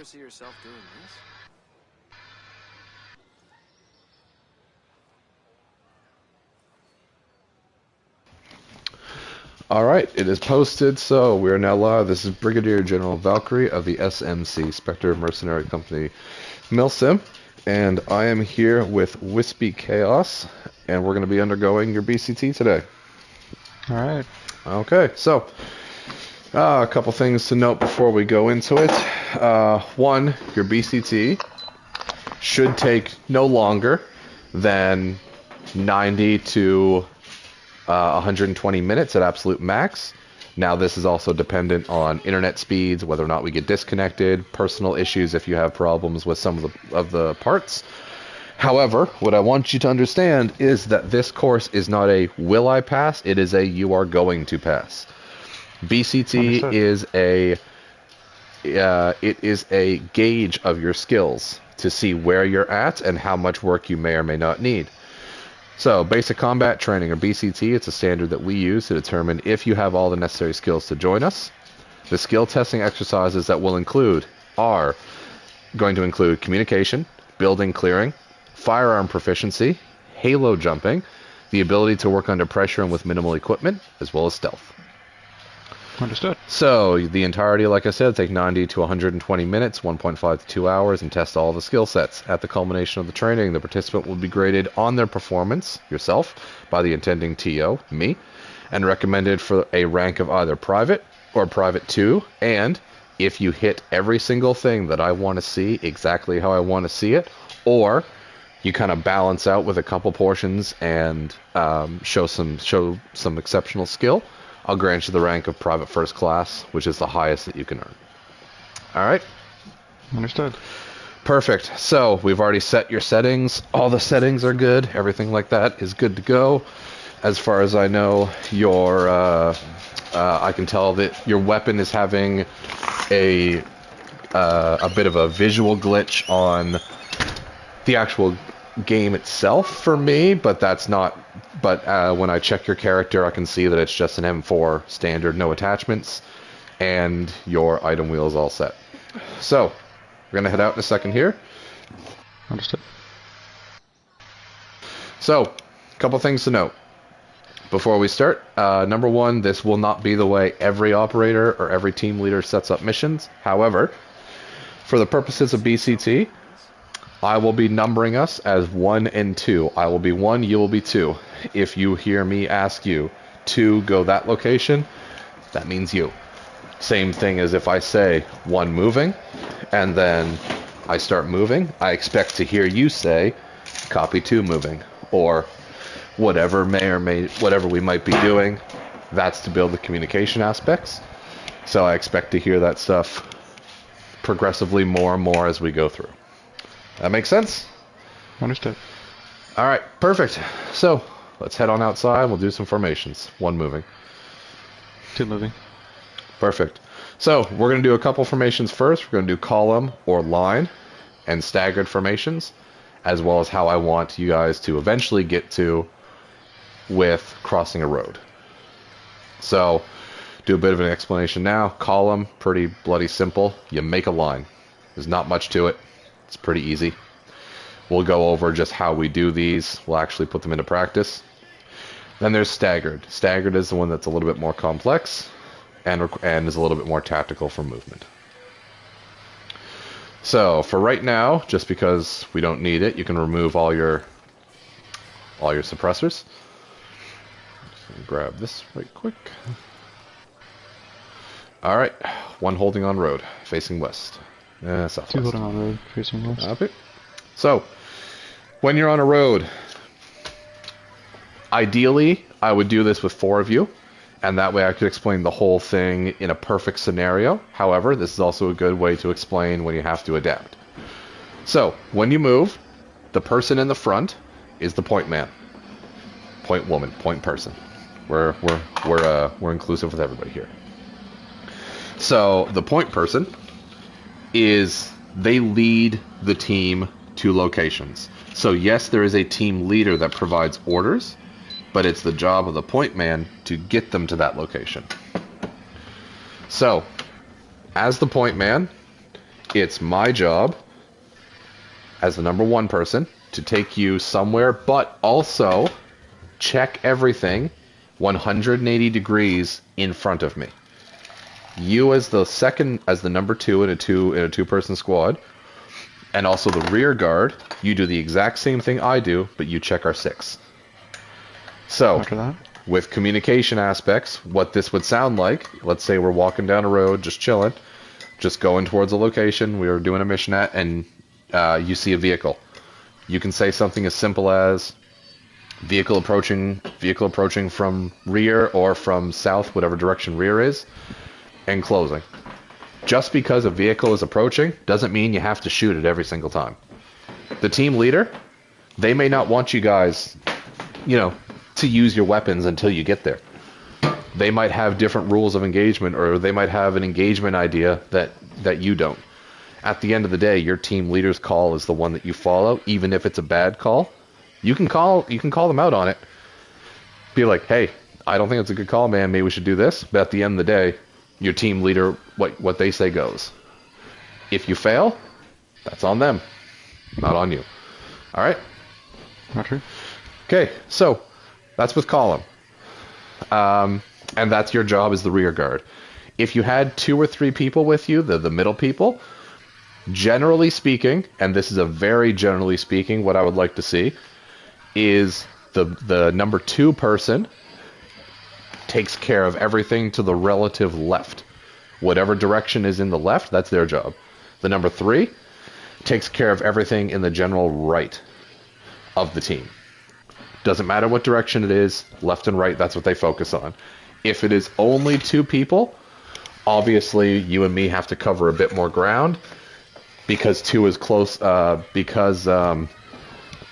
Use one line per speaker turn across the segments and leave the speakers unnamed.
ever see yourself doing this?
All right, it is posted, so we are now live. This is Brigadier General Valkyrie of the SMC, Spectre Mercenary Company Milsim, and I am here with Wispy Chaos, and we're going to be undergoing your BCT today.
All right.
Okay, so a couple things to note before we go into it. One, your BCT should take no longer than 90 to 120 minutes at absolute max. Now this is also dependent on internet speeds, whether or not we get disconnected, personal issues if you have problems with some of the parts. However, what I want you to understand is that this course is not a will I pass, it is a you are going to pass. BCT is a gauge of your skills to see where you're at and how much work you may or may not need. So, Basic Combat Training, or BCT, it's a standard that we use to determine if you have all the necessary skills to join us. The skill testing exercises that we'll include are going to include communication, building clearing, firearm proficiency, halo jumping, the ability to work under pressure and with minimal equipment, as well as stealth.
Understood.
So, the entirety, like I said, take 90 to 120 minutes, 1.5 to 2 hours, and test all the skill sets. At the culmination of the training, the participant will be graded on their performance, yourself, by the intending TO, me, and recommended for a rank of either Private or Private 2, and if you hit every single thing that I want to see exactly how I want to see it, or you kind of balance out with a couple portions and show some exceptional skill, I'll grant you the rank of Private First Class, which is the highest that you can earn. All right?
Understood.
Perfect. So we've already set your settings. All the settings are good. Everything like that is good to go. As far as I know, your I can tell that your weapon is having a bit of a visual glitch on the actual game itself for me, but that's not. But when I check your character, I can see that it's just an M4 standard, no attachments, and your item wheel is all set. So, we're going to head out in a second here.
Understood.
So, a couple things to note before we start. Number one, this will not be the way every operator or every team leader sets up missions. However, for the purposes of BCT, I will be numbering us as 1 and 2. I will be 1, you will be 2. If you hear me ask you to go that location, that means you. Same thing as if I say 1 moving, and then I start moving, I expect to hear you say copy 2 moving, or whatever whatever we might be doing. That's to build the communication aspects. So I expect to hear that stuff progressively more and more as we go through. That makes sense?
Understood.
All right, perfect. So let's head on outside. We'll do some formations. 1 moving.
2 moving.
Perfect. So we're going to do a couple formations first. We're going to do column or line and staggered formations, as well as how I want you guys to eventually get to with crossing a road. So do a bit of an explanation now. Column, pretty bloody simple. You make a line. There's not much to it. It's pretty easy. We'll go over just how we do these. We'll actually put them into practice. Then there's staggered. Staggered is the one that's a little bit more complex and is a little bit more tactical for movement. So for right now, just because we don't need it, you can remove all your suppressors. Just gonna grab this right quick. All right, 1 holding on road, facing west. Southwest.
2 holding on road, facing west.
Okay. So, when you're on a road, ideally, I would do this with 4 of you, and that way I could explain the whole thing in a perfect scenario. However, this is also a good way to explain when you have to adapt. So, when you move, the person in the front is the point man, point woman, point person. We're inclusive with everybody here. So, the point person they lead the team to locations. So yes, there is a team leader that provides orders, but it's the job of the point man to get them to that location. So, as the point man, It's my job as the number one person to take you somewhere, but also check everything 180 degrees in front of me. You as the number two in a two-person squad, and also the rear guard, you do the exact same thing I do, but you check our 6. So,
After that?
with communication aspects, what this would sound like, let's say we're walking down a road, just chilling, just going towards a location we were doing a mission at, and you see a vehicle. You can say something as simple as vehicle approaching from rear or from south, whatever direction rear is, and closing. Just because a vehicle is approaching doesn't mean you have to shoot it every single time. The team leader, they may not want you guys, to use your weapons until you get there. They might have different rules of engagement, or they might have an engagement idea that you don't. At the end of the day, your team leader's call is the one that you follow, even if it's a bad call. You can call them out on it. Be like, hey, I don't think it's a good call, man. Maybe we should do this. But at the end of the day, your team leader, what they say goes. If you fail, that's on them, not on you. All right?
Not true.
Okay, so that's with column. And that's your job as the rear guard. If you had 2 or 3 people with you, the middle people, generally speaking, and this is a very generally speaking, what I would like to see is the number 2 person takes care of everything to the relative left. Whatever direction is in the left, that's their job. The number 3 takes care of everything in the general right of the team. Doesn't matter what direction it is, left and right, that's what they focus on. If it is only 2 people, obviously you and me have to cover a bit more ground because 2 is close, because I'm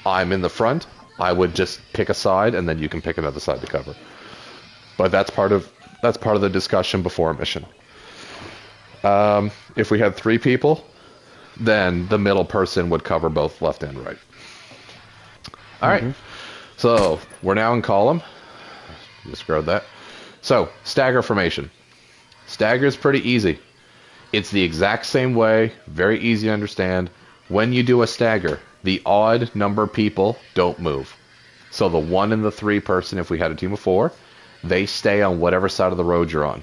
in the front, I would just pick a side and then you can pick another side to cover. But that's part of the discussion before a mission. If we had 3 people, then the middle person would cover both left and right. All right. So we're now in column. Discard that. So stagger formation. Stagger is pretty easy. It's the exact same way, very easy to understand. When you do a stagger, the odd number people don't move. So the 1 and the 3 person, if we had a team of 4, they stay on whatever side of the road you're on.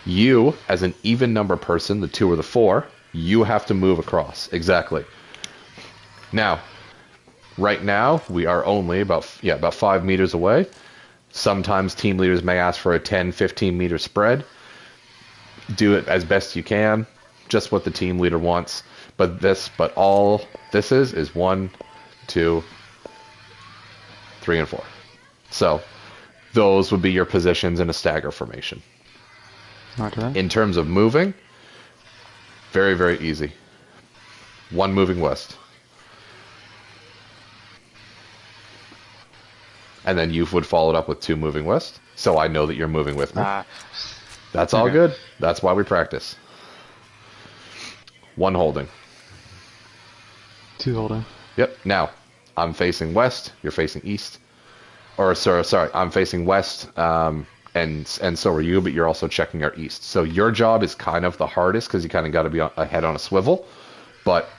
You, as an even number person, the 2 or the 4, you have to move across. Exactly. Now, right now, we are only about 5 meters away. Sometimes team leaders may ask for a 10, 15 meter spread. Do it as best you can. Just what the team leader wants. But all this is 1, 2, 3, and 4. So those would be your positions in a stagger formation.
Okay.
In terms of moving, very, very easy. 1 moving west. And then you would follow it up with 2 moving west. So I know that you're moving with me. That's all good. That's why we practice. 1 holding.
2 holding.
Yep. Now, I'm facing west. You're facing east. Or, sorry, I'm facing west. And so are you, but you're also checking our east. So your job is kind of the hardest because you kind of got to be ahead on a swivel. But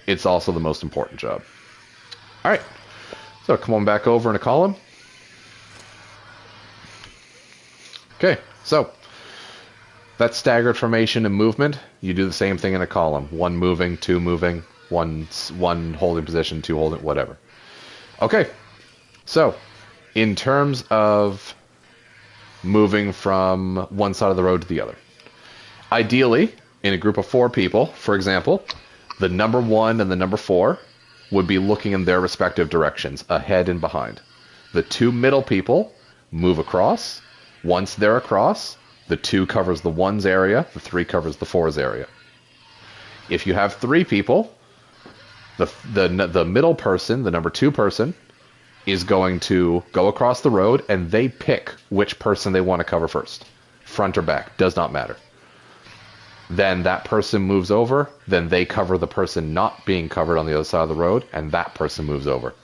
it's also the most important job. All right. So come on back over in a column. Okay, so that's staggered formation and movement. You do the same thing in a column. 1 moving, 2 moving, 1 holding position, 2 holding, whatever. Okay, so in terms of moving from one side of the road to the other. Ideally, in a group of 4 people, for example, the number 1 and the number 4 would be looking in their respective directions, ahead and behind. The 2 middle people move across. Once they're across, the 2 covers the 1's area, the 3 covers the 4's area. If you have 3 people, the middle person, the number 2 person, is going to go across the road and they pick which person they want to cover first. Front or back, does not matter. Then that person moves over, then they cover the person not being covered on the other side of the road, and that person moves over.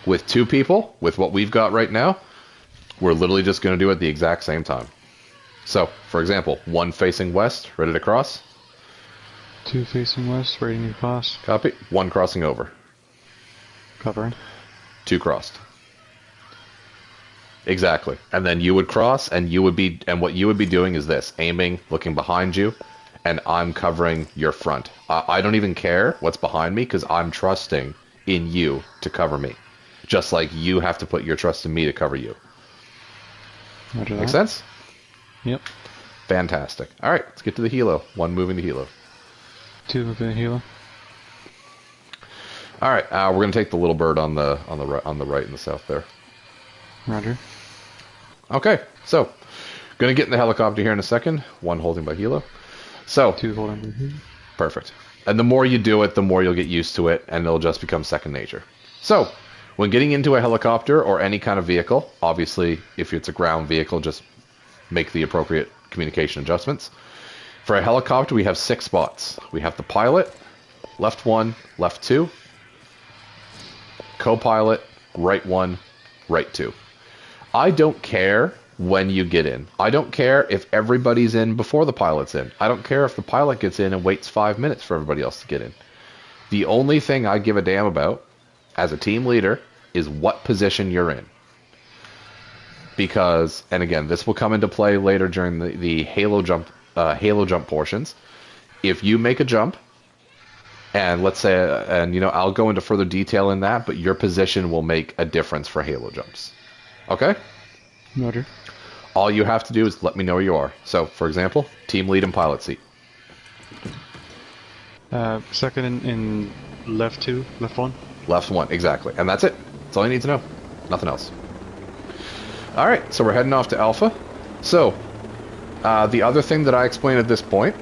With 2 people, with what we've got right now, we're literally just going to do it at the exact same time. So, for example, 1 facing west, ready to cross.
2 facing west, rating across.
Copy. 1 crossing over.
Covering.
2 crossed. Exactly. And then you would cross, and what you would be doing is this: aiming, looking behind you, and I'm covering your front. I don't even care what's behind me because I'm trusting in you to cover me, just like you have to put your trust in me to cover you.
Roger that.
Make sense?
Yep.
Fantastic. All right, let's get to the helo. 1 moving to helo.
2 moving to helo.
All right, we're gonna take the little bird on the right and the south there.
Roger.
Okay, so gonna get in the helicopter here in a second. 1 holding by helo. So
2 holding here.
perfect. And the more you do it, the more you'll get used to it, and it'll just become second nature. So when getting into a helicopter or any kind of vehicle, obviously if it's a ground vehicle, just make the appropriate communication adjustments. For a helicopter, we have 6 spots. We have the pilot, left 1, left 2, co-pilot, right 1, right 2. I don't care when you get in. I don't care if everybody's in before the pilot's in. I don't care if the pilot gets in and waits 5 minutes for everybody else to get in. The only thing I give a damn about as a team leader is what position you're in. Because, and again, this will come into play later during the halo jump portions. If you make a jump, and let's say, and I'll go into further detail in that, but your position will make a difference for halo jumps. Okay?
Roger.
All you have to do is let me know where you are. So, for example, team lead and pilot seat.
Second in left 2, left 1.
Left 1, exactly. And that's it. That's all you need to know. Nothing else. Alright, so we're heading off to Alpha. So, the other thing that I explained at this point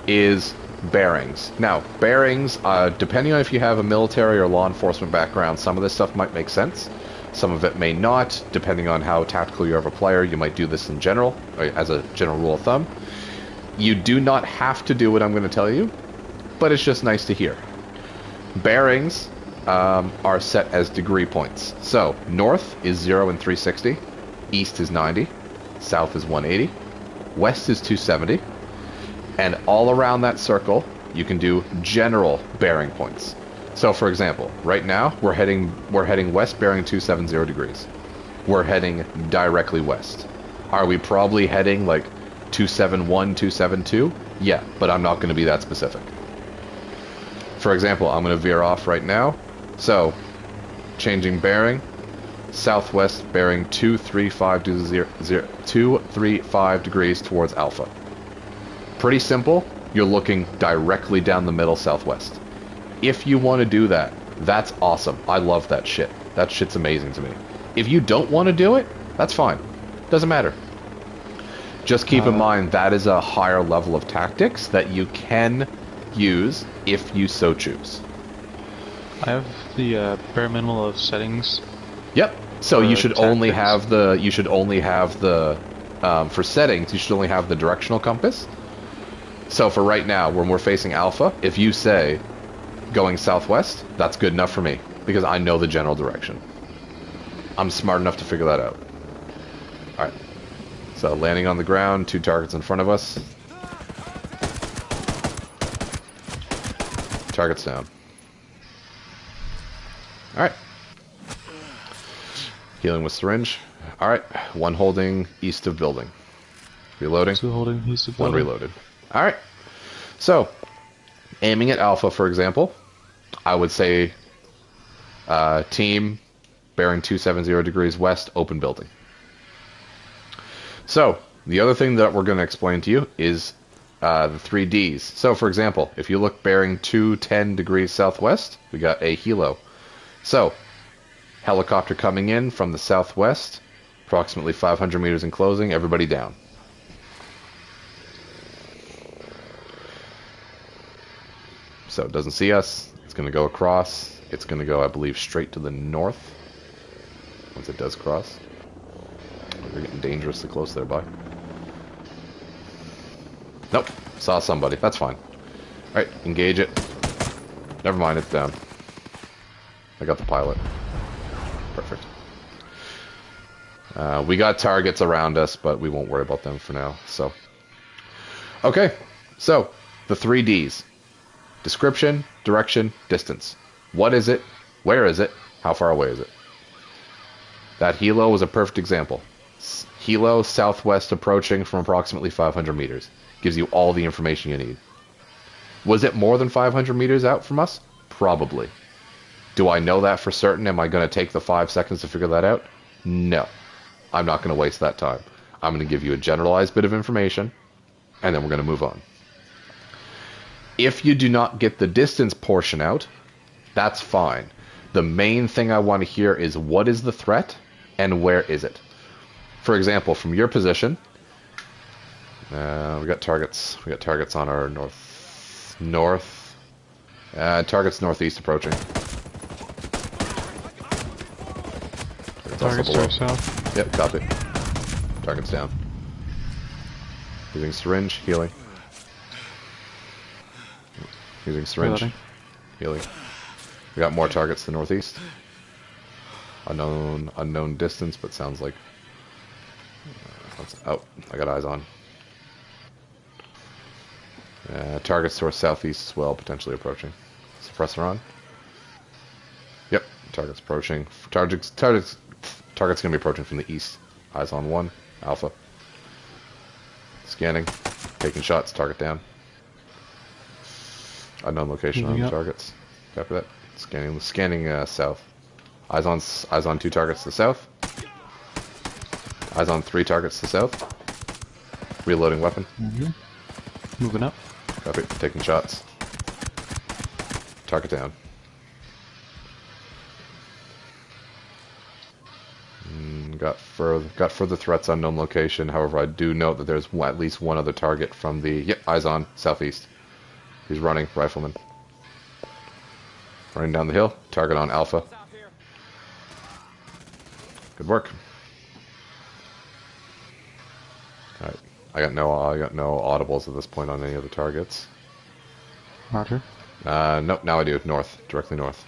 is bearings. Now, bearings, depending on if you have a military or law enforcement background, some of this stuff might make sense. Some of it may not. Depending on how tactical you are of a player, you might do this in general, or as a general rule of thumb. You do not have to do what I'm going to tell you, but it's just nice to hear. Bearings are set as degree points. So, north is 0 and 360, east is 90, south is 180, west is 270, and all around that circle, you can do general bearing points. So, for example, right now, we're heading west bearing 270 degrees. We're heading directly west. Are we probably heading like 271, 272? Yeah, but I'm not going to be that specific. For example, I'm going to veer off right now. So, changing bearing, southwest bearing 235 degrees towards Alpha. Pretty simple. You're looking directly down the middle southwest. If you want to do that, that's awesome. I love that shit. That shit's amazing to me. If you don't want to do it, that's fine. Doesn't matter. Just keep in mind that is a higher level of tactics that you can use if you so choose.
I have the bare minimal of settings.
Yep. So you should
tactics.
only have the for settings, you should only have the directional compass. So for right now, when we're facing Alpha, if you say going southwest, that's good enough for me because I know the general direction. I'm smart enough to figure that out. Alright. So landing on the ground, 2 targets in front of us. Targets down. Alright. Healing with syringe. Alright. 1 holding east of building. Reloading.
2 holding east of
1
building.
reloaded. Alright. So, aiming at Alpha, for example, I would say team bearing 270 degrees west, open building. So, the other thing that we're going to explain to you is the 3 Ds. So, for example, if you look bearing 210 degrees southwest, we got a helo. So, helicopter coming in from the southwest, approximately 500 meters in closing, everybody down. So it doesn't see us. It's going to go across. It's going to go, I believe, straight to the north. Once it does cross. We're getting dangerously close there, bud. Nope. Saw somebody. That's fine. Alright, engage it. Never mind, it's down. I got the pilot. Perfect. We got targets around us, but we won't worry about them for now. So, okay. So, the 3 Ds. Description, direction, distance. What is it? Where is it? How far away is it? That helo was a perfect example. Helo southwest approaching from approximately 500 meters. Gives you all the information you need. Was it more than 500 meters out from us? Probably. Do I know that for certain? Am I going to take the 5 seconds to figure that out? No. I'm not going to waste that time. I'm going to give you a generalized bit of information, and then we're going to move on. If you do not get the distance portion out, that's fine. The main thing I want to hear is what is the threat and where is it? For example, from your position, we got targets. We got targets on our north. Targets northeast approaching.
Targets to our south.
Yep, copy. Target's down. Using syringe, healing. Using syringe,
Reloading.
healing. We got more targets to the northeast. Unknown distance, but sounds like... oh, I got eyes on. Targets to our southeast as well, potentially approaching. Suppressor on. Yep, target's approaching. Target's going to be approaching from the east. Eyes on one. Alpha. Scanning. Taking shots. Target down. Unknown location on the targets. Copy that. Scanning south. Eyes on 2 targets to the south. Eyes on 3 targets to the south. Reloading weapon.
Moving up.
Copy. Taking shots. Target down. Got further threats, unknown location. However, I do note that there's at least one other target from the... Yep, eyes on, southeast. He's running, rifleman. Running down the hill. Target on Alpha. Good work. Alright. I got no audibles at this point on any of the targets.
Roger.
Nope, now I do. North. Directly north.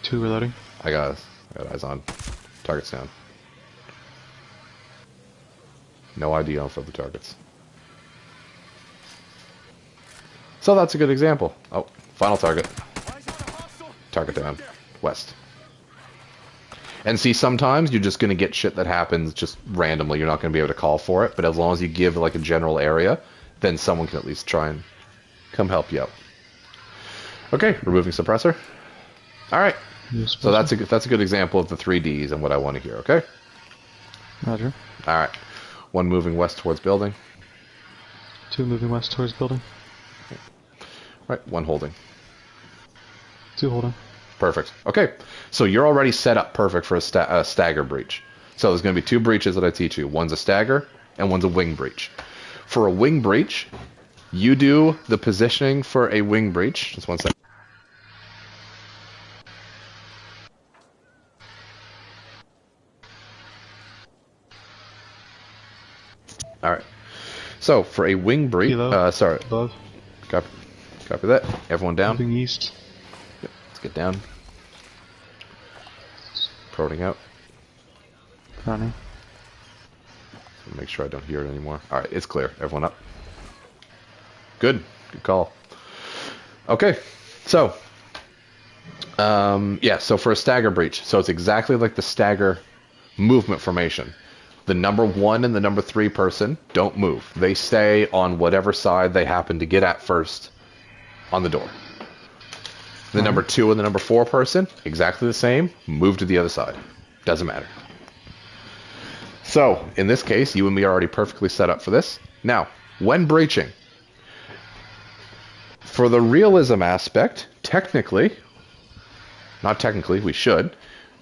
2 reloading.
I got eyes on. Targets down. No ID on for the targets. So that's a good example. Oh, final target. Target down. West. And see, sometimes you're just going to get shit that happens just randomly. You're not going to be able to call for it. But as long as you give like a general area, then someone can at least try and come help you out. Okay, removing suppressor. All right. So that's a good example of the 3Ds and what I want to hear. Okay.
Roger.
All right. 1 moving west towards building.
2 moving west towards building.
Right. 1 holding.
2 holding.
Perfect. Okay. So you're already set up perfect for a stagger breach. So there's going to be 2 breaches that I teach you. One's a stagger and one's a wing breach. For a wing breach, you do the positioning for a wing breach. Just 1 second. All right. So for a wing breach, sorry.
Above.
Copy that. Everyone down.
Moving east.
Yep. Let's get down. Proning out.
Running.
Make sure I don't hear it anymore. All right, it's clear. Everyone up. Good. Good call. Okay. So, yeah. So for a stagger breach, so it's exactly like the stagger movement formation. The number 1 and the number 3 person don't move. They stay on whatever side they happen to get at first on the door. The number 2 and the number 4 person, exactly the same, move to the other side. Doesn't matter. So, in this case, you and me are already perfectly set up for this. Now, when breaching, for the realism aspect, not technically, we should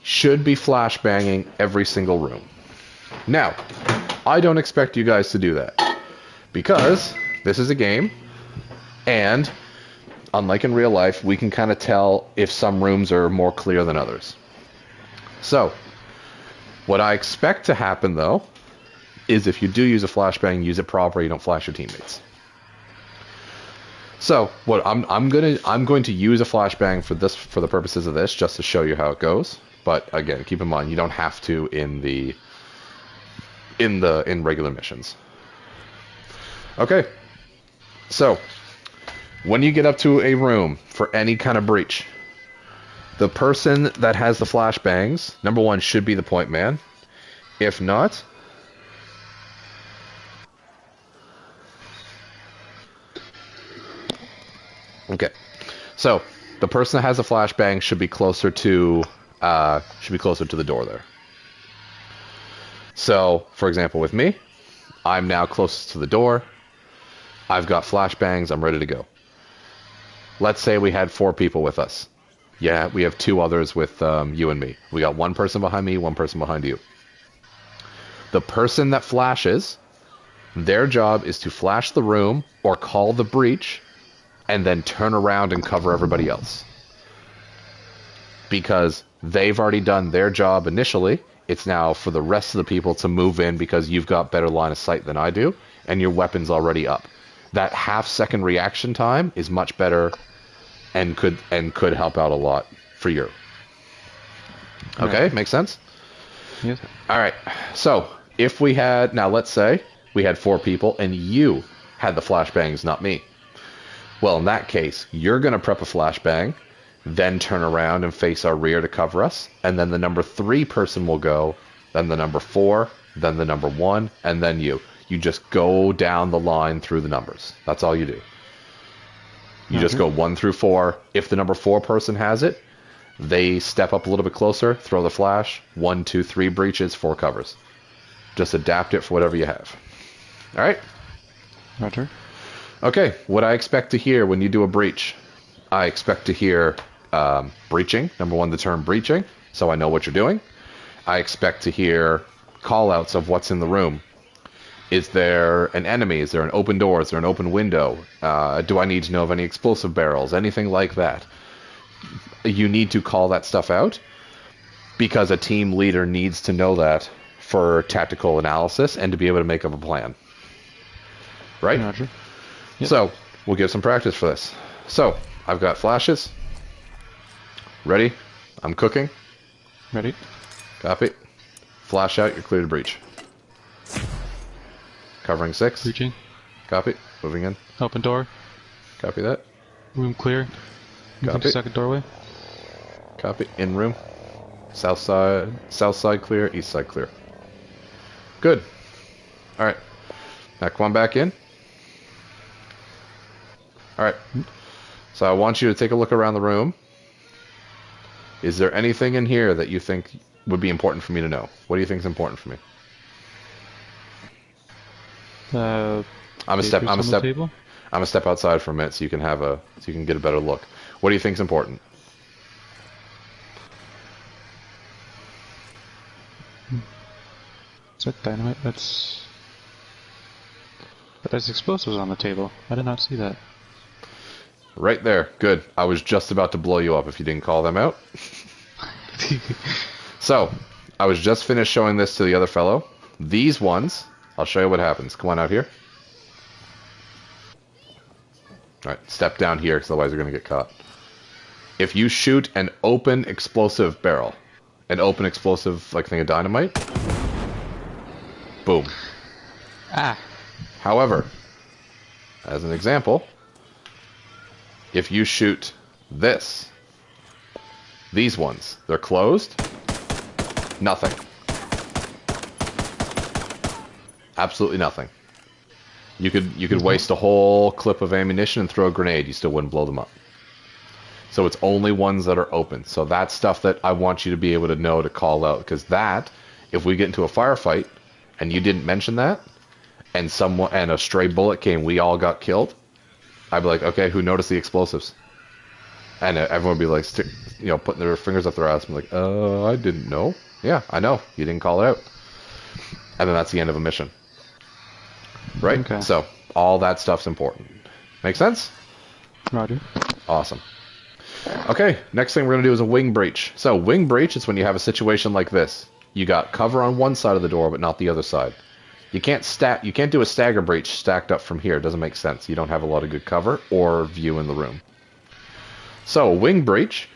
be flashbanging every single room. Now, I don't expect you guys to do that, because this is a game, and unlike in real life, we can kind of tell if some rooms are more clear than others. So, what I expect to happen, though, is if you do use a flashbang, use it properly, you don't flash your teammates. So, what I'm going to use a flashbang for the purposes of this, just to show you how it goes. But again, keep in mind, you don't have to in regular missions. Okay, so When you get up to a room for any kind of breach, the person that has the flashbangs, number one, should be the point man. If not, okay. So the person that has a flashbang should be closer to the door there. So, for example, with me, I'm now closest to the door. I've got flashbangs. I'm ready to go. Let's say we had 4 people with us. Yeah, we have 2 others with you and me. We got 1 person behind me, 1 person behind you. The person that flashes, their job is to flash the room or call the breach and then turn around and cover everybody else. Because they've already done their job initially. It's now for the rest of the people to move in because you've got better line of sight than I do and your weapon's already up. That half-second reaction time is much better and could help out a lot for you. Okay,
Right.
makes sense?
Yes.
All right. So, if we had, now let's say we had 4 people and you had the flashbangs, not me. Well, in that case, you're going to prep a flashbang, then turn around and face our rear to cover us, and then the number 3 person will go, then the number 4, then the number 1, and then you. You just go down the line through the numbers. That's all you do. You just go 1 through 4. If the number 4 person has it, they step up a little bit closer, throw the flash, 1, 2, 3 breaches, 4 covers. Just adapt it for whatever you have. All right?
Roger.
Okay, what I expect to hear when you do a breach, I expect to hear breaching. Number 1, the term breaching, so I know what you're doing. I expect to hear call-outs of what's in the room. Is there an enemy? Is there an open door? Is there an open window? Do I need to know of any explosive barrels? Anything like that. You need to call that stuff out because a team leader needs to know that for tactical analysis and to be able to make up a plan. Right?
Roger. Yep.
So, we'll give some practice for this. So, I've got flashes. Ready? I'm cooking.
Ready.
Copy. Flash out, you're clear to breach. Covering 6.
Reaching.
Copy. Moving in.
Open door.
Copy that.
Room clear. Moving
Copy.
to second doorway.
Copy. In room. South side clear, east side clear. Good. Alright. Now come on back in. Alright. So I want you to take a look around the room. Is there anything in here that you think would be important for me to know? What do you think is important for me? I'm a step outside for a minute so you can get a better look. What do you think is important?
Is that dynamite? That's explosives on the table. I did not see that.
Right there. Good. I was just about to blow you up if you didn't call them out. So, I was just finished showing this to the other fellow. These ones, I'll show you what happens. Come on out here. Alright, step down here because otherwise you're going to get caught. If you shoot an open explosive barrel, an open explosive like thing of dynamite, boom.
Ah.
However, as an example, if you shoot these ones, they're closed, nothing. Absolutely nothing. You could waste a whole clip of ammunition and throw a grenade, you still wouldn't blow them up. So it's only ones that are open. So that's stuff that I want you to be able to know to call out, because that, if we get into a firefight and you didn't mention that, and a stray bullet came, we all got killed, I'd be like, okay, who noticed the explosives? And everyone would be like, putting their fingers up their ass. I'm like, I didn't know. Yeah, I know. You didn't call it out. And then that's the end of a mission. Right?
Okay.
So, all that stuff's important. Make sense?
Roger.
Awesome. Okay, next thing we're going to do is a wing breach. So, wing breach is when you have a situation like this. You got cover on one side of the door, but not the other side. You can't do a stagger breach stacked up from here. It doesn't make sense. You don't have a lot of good cover or view in the room. So, wing breach,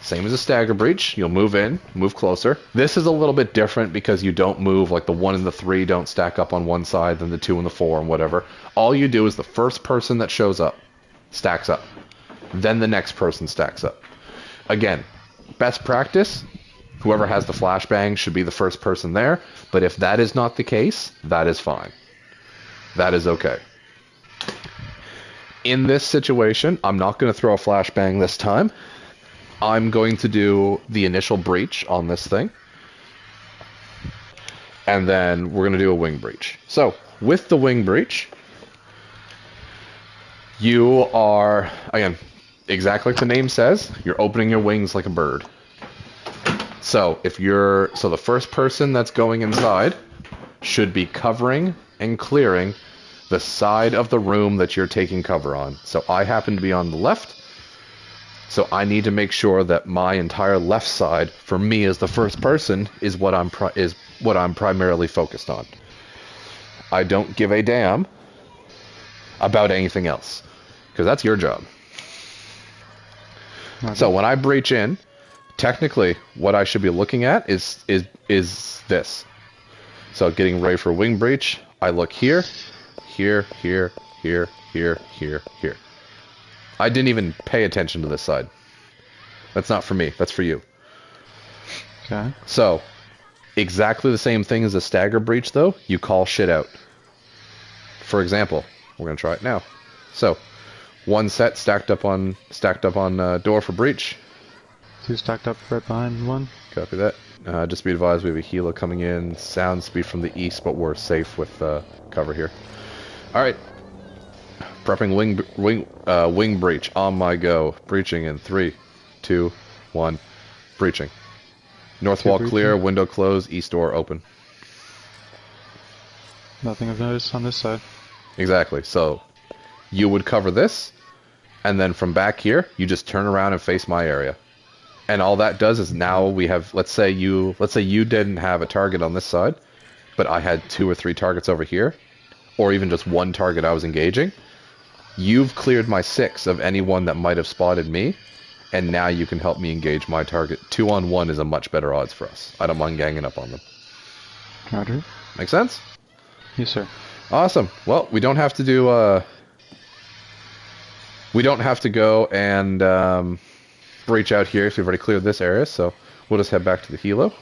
same as a stagger breach. You'll move in, move closer. This is a little bit different because you don't move, like the 1 and the 3 don't stack up on one side, then the 2 and the 4 and whatever. All you do is the first person that shows up, stacks up. Then the next person stacks up. Again, best practice, whoever has the flashbang should be the first person there. But if that is not the case, that is fine. That is okay. In this situation, I'm not going to throw a flashbang this time. I'm going to do the initial breach on this thing. And then we're going to do a wing breach. So, with the wing breach, you are, again, exactly like the name says, you're opening your wings like a bird. So, the first person that's going inside should be covering and clearing the side of the room that you're taking cover on. So I happen to be on the left, so I need to make sure that my entire left side, for me as the first person, is what I'm primarily focused on. I don't give a damn about anything else, because that's your job. Okay. So when I breach in, technically what I should be looking at is this. So getting ready for wing breach, I look here. Here. I didn't even pay attention to this side. That's not for me. That's for you.
Okay.
So, exactly the same thing as a stagger breach, though. You call shit out. For example, we're gonna try it now. So, one set stacked up on door for breach.
2 stacked up right behind 1.
Copy that. Just be advised, we have a helo coming in. Sound speed from the east, but we're safe with cover here. All right, prepping wing breach on my go. Breaching in 3, 2, 1. Breaching. North wall clear, window closed, east door open.
Nothing I've noticed on this side.
Exactly. So you would cover this, and then from back here, you just turn around and face my area. And all that does is now we have, let's say you didn't have a target on this side, but I had 2 or 3 targets over here, or even just 1 target I was engaging. You've cleared my 6 of anyone that might have spotted me, and now you can help me engage my target. 2-on-1 is a much better odds for us. I don't mind ganging up on them.
Roger.
Make sense?
Yes, sir.
Awesome. Well, we don't have to do, we don't have to go and breach out here, so we've already cleared this area, so we'll just head back to the helo.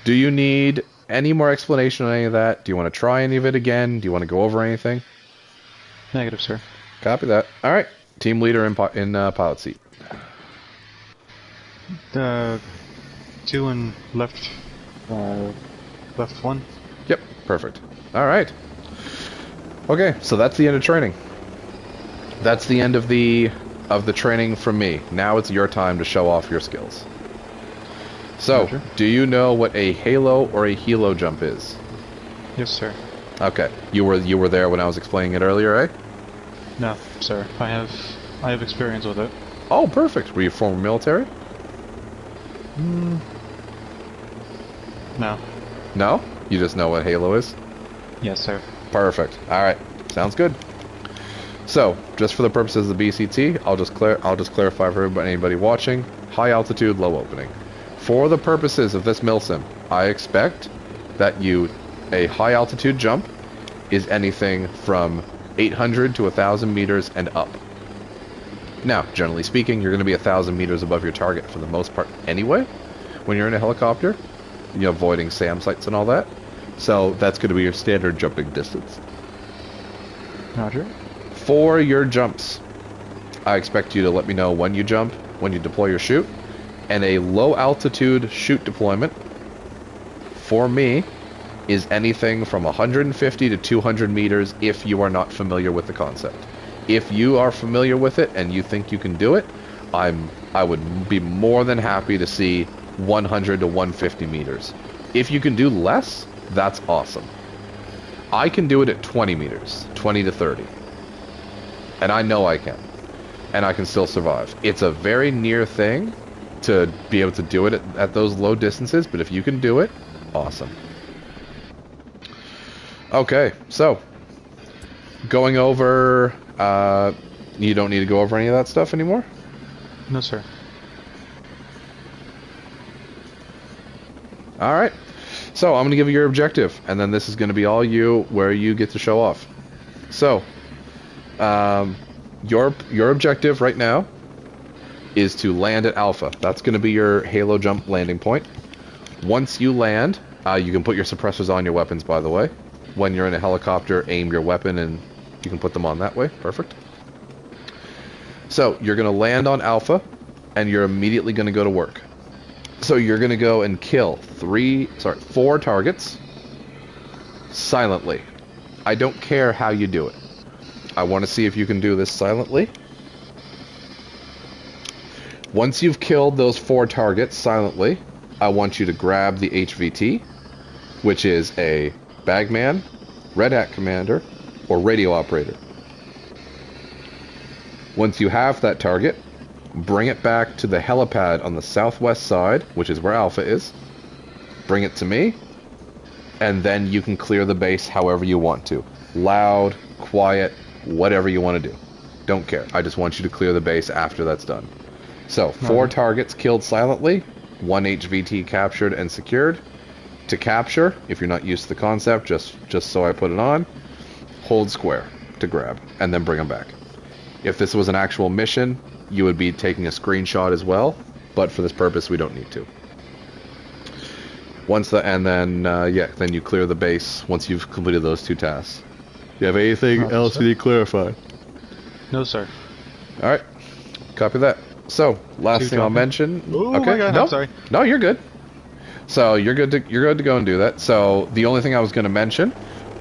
Do you need any more explanation on any of that? Do you want to try any of it again? Do you want to go over anything?
Negative, sir.
Copy that. All right. Team leader in pilot seat.
2 and left 1.
Yep. Perfect. All right. Okay, so that's the end of training. That's the end of the training from me. Now it's your time to show off your skills. So,
Roger.
Do you know what a halo or a helo jump is?
Yes, sir.
Okay. You were there when I was explaining it earlier, eh?
No, sir. I have experience with it.
Oh, perfect. Were you former military?
No.
No? You just know what halo is?
Yes, sir.
Perfect. All right. Sounds good. So, just for the purposes of the BCT, I'll just clarify for anybody watching. High altitude, low opening. For the purposes of this milsim, I expect that a high altitude jump is anything from 800 to 1,000 meters and up. Now, generally speaking, you're going to be 1,000 meters above your target for the most part anyway, when you're in a helicopter, avoiding SAM sites and all that. So that's going to be your standard jumping distance.
Roger.
For your jumps, I expect you to let me know when you jump, when you deploy your chute, and a low altitude chute deployment, for me, is anything from 150 to 200 meters if you are not familiar with the concept. If you are familiar with it and you think you can do it, I would be more than happy to see 100 to 150 meters. If you can do less, that's awesome. I can do it at 20 meters, 20 to 30. And I know I can. And I can still survive. It's a very near thing to be able to do it at those low distances, but if you can do it, awesome. Okay, so going over, you don't need to go over any of that stuff anymore?
No, sir.
Alright, so I'm going to give you your objective, and then this is going to be all you, where you get to show off. So, Your objective right now is to land at Alpha. That's going to be your Halo jump landing point. Once you land, you can put your suppressors on your weapons, by the way. When you're in a helicopter, aim your weapon and you can put them on that way. Perfect. So, you're going to land on Alpha, and you're immediately going to go to work. So, you're going to go and kill 4 targets silently. I don't care how you do it. I want to see if you can do this silently. Once you've killed those 4 targets silently, I want you to grab the HVT, which is a bagman, Red Hat commander, or radio operator. Once you have that target, bring it back to the helipad on the southwest side, which is where Alpha is. Bring it to me, and then you can clear the base however you want to. Loud, quiet, whatever you want to do. Don't care. I just want you to clear the base after that's done. So, 4 targets killed silently, 1 HVT captured and secured. To capture, if you're not used to the concept, just so I put it on, hold square to grab, and then bring them back. If this was an actual mission, you would be taking a screenshot as well, but for this purpose, we don't need to. Then you clear the base once you've completed those 2 tasks. Do you have anything else you need clarified?
No, sir.
All right, copy that. So, last thing I'll mention.
Oh okay. My God,
no,
I'm sorry.
No, you're good. So you're good to go and do that. So the only thing I was going to mention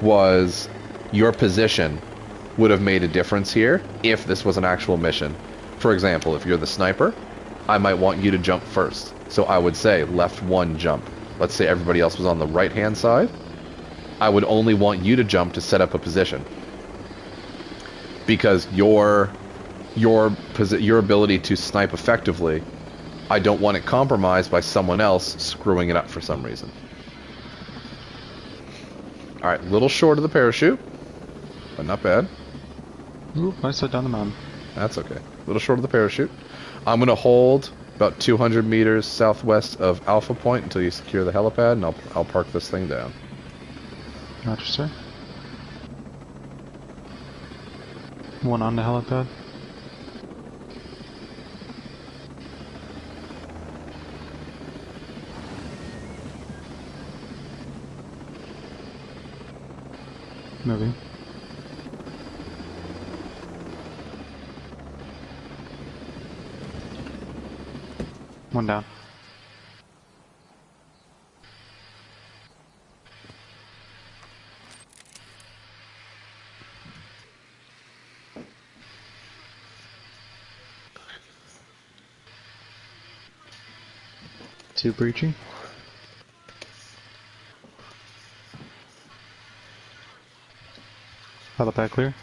was your position would have made a difference here if this was an actual mission. For example, if you're the sniper, I might want you to jump first. So I would say left 1 jump. Let's say everybody else was on the right hand side. I would only want you to jump to set up a position. Because your ability to snipe effectively, I don't want it compromised by someone else screwing it up for some reason. Alright, little short of the parachute, but not bad.
Ooh, I slid down the mountain.
That's okay. A little short of the parachute. I'm going to hold about 200 meters southwest of Alpha Point until you secure the helipad, and I'll park this thing down.
Roger, sir. 1 on the helipad. Moving. One down. Two breaching. Helipad clear.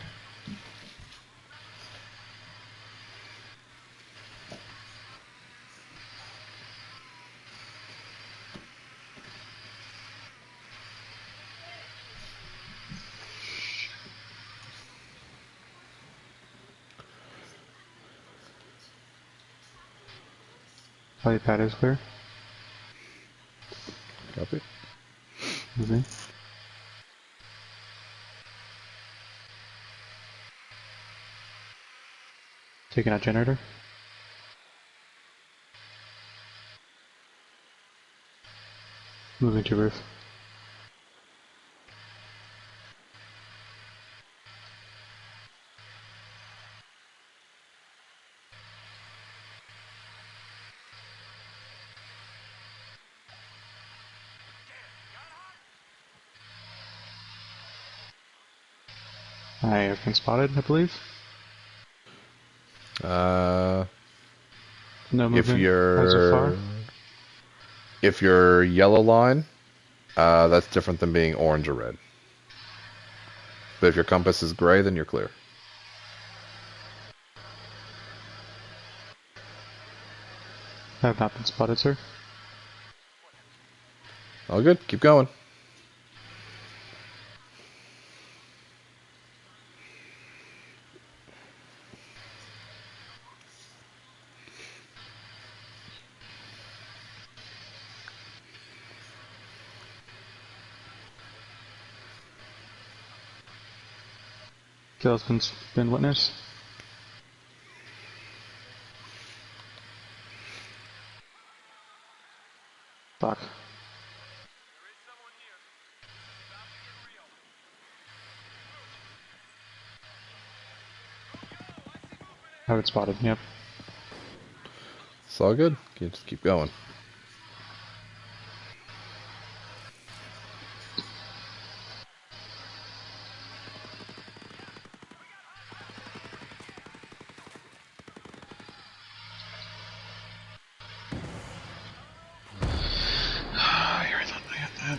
Helipad is clear.
Copy.
Moving. Taking out generator. Moving to roof. I have been spotted, I believe. No movement as of far.
If you're yellow line, that's different than being orange or red. But if your compass is gray, then you're clear.
I have not been spotted, sir.
All good. Keep going.
Kill's been witnessed. Fuck. Have it spotted, yep.
It's all good. You just keep going.
I thought I had that.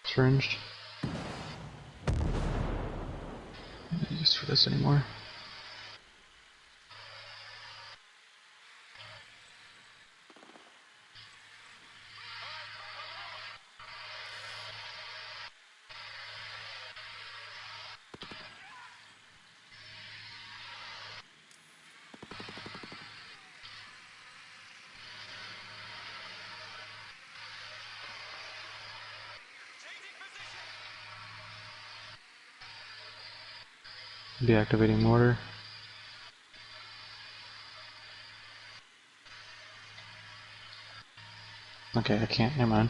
Syringed. Not used for this anymore. Deactivating mortar. Okay, I can't, never mind.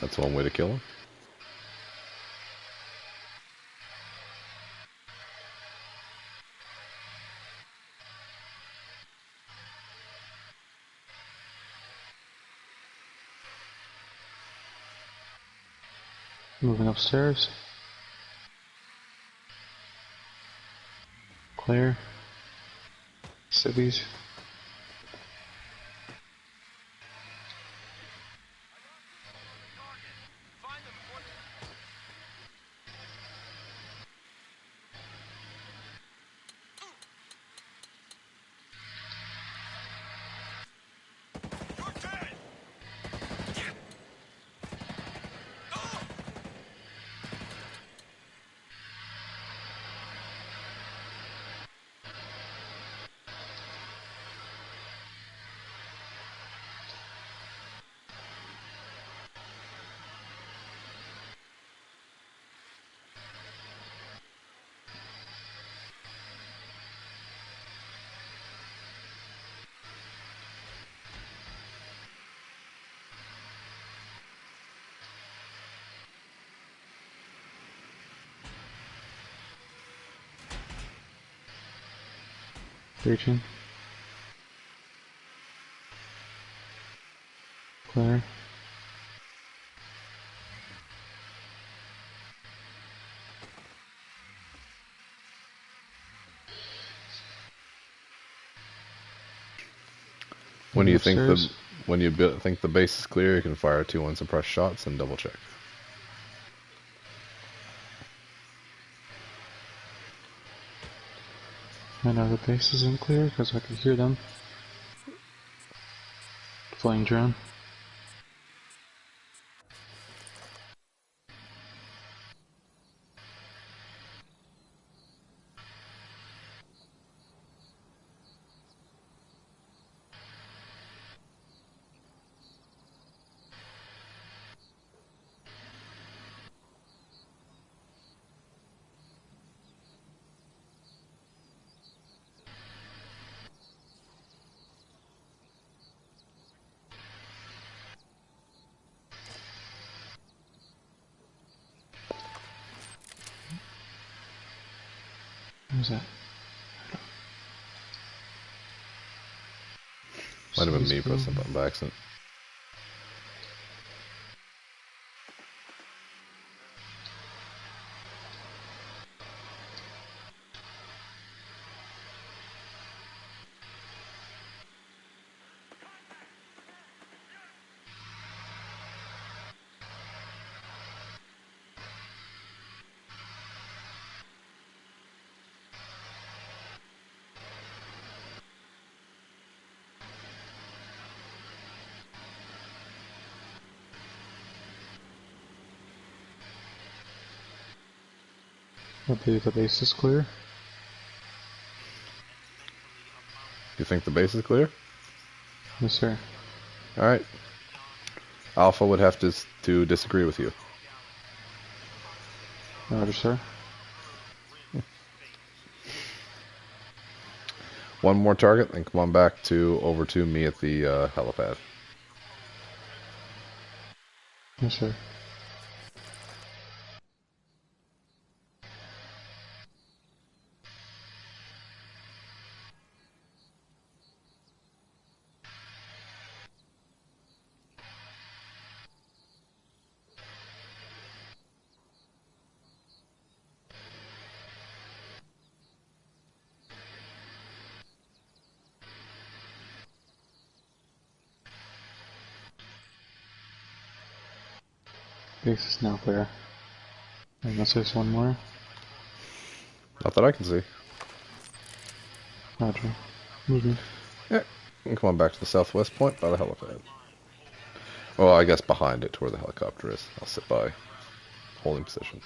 That's one way to kill him.
Moving upstairs. Clear. Civvies. Breaching. Clear.
When you think
Upstairs.
think the base is clear, you can fire 2 unsuppressed shots and double check.
I know the base isn't clear because I could hear them. Flying drone. Who's that?
Might have been me pressing the button by accident.
I believe the base is clear.
You think the base is clear?
Yes, sir.
Alright. Alpha would have to disagree with you.
Roger, sir.
One more target, then come on back over to me at the helipad.
Yes, sir. Base is now clear. Unless there's one more.
Not that I can see.
Roger. Moving.
Yeah. And come on back to the southwest point by the helipad. Well, I guess behind it to where the helicopter is. I'll sit by. Holding position.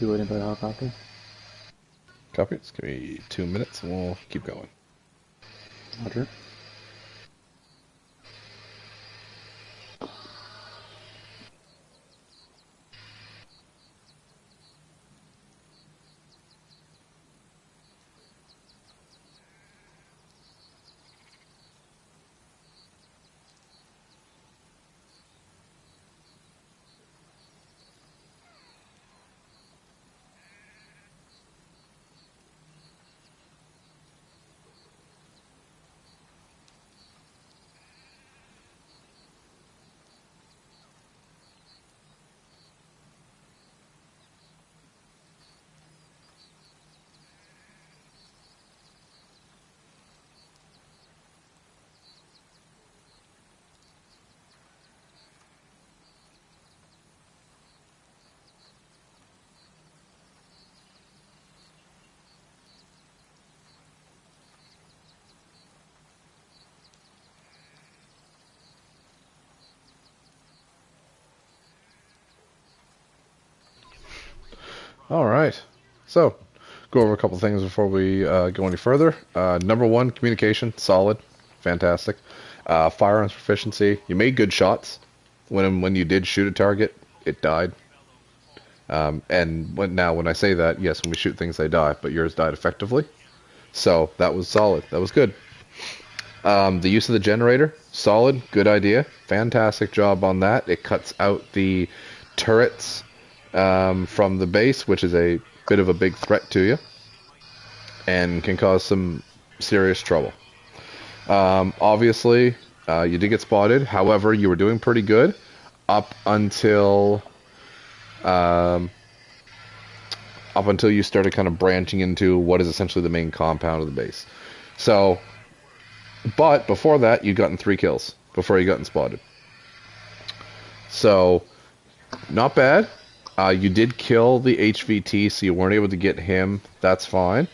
You waiting by the helicopter?
Copy. Just give me 2 minutes and we'll keep going.
Roger.
All right. So, go over a couple things before we go any further. Number one, communication, solid, fantastic. Firearms proficiency, you made good shots. When you did shoot a target, it died. And when I say that, yes, when we shoot things, they die, but yours died effectively. So that was solid. That was good. The use of the generator, solid, good idea. Fantastic job on that. It cuts out the turrets from the base, which is a bit of a big threat to you and can cause some serious trouble. Obviously, you did get spotted. However, you were doing pretty good up until you started kind of branching into what is essentially the main compound of the base. So, but before that, you'd gotten 3 kills before you gotten spotted. So, not bad. You did kill the HVT, so you weren't able to get him. That's fine.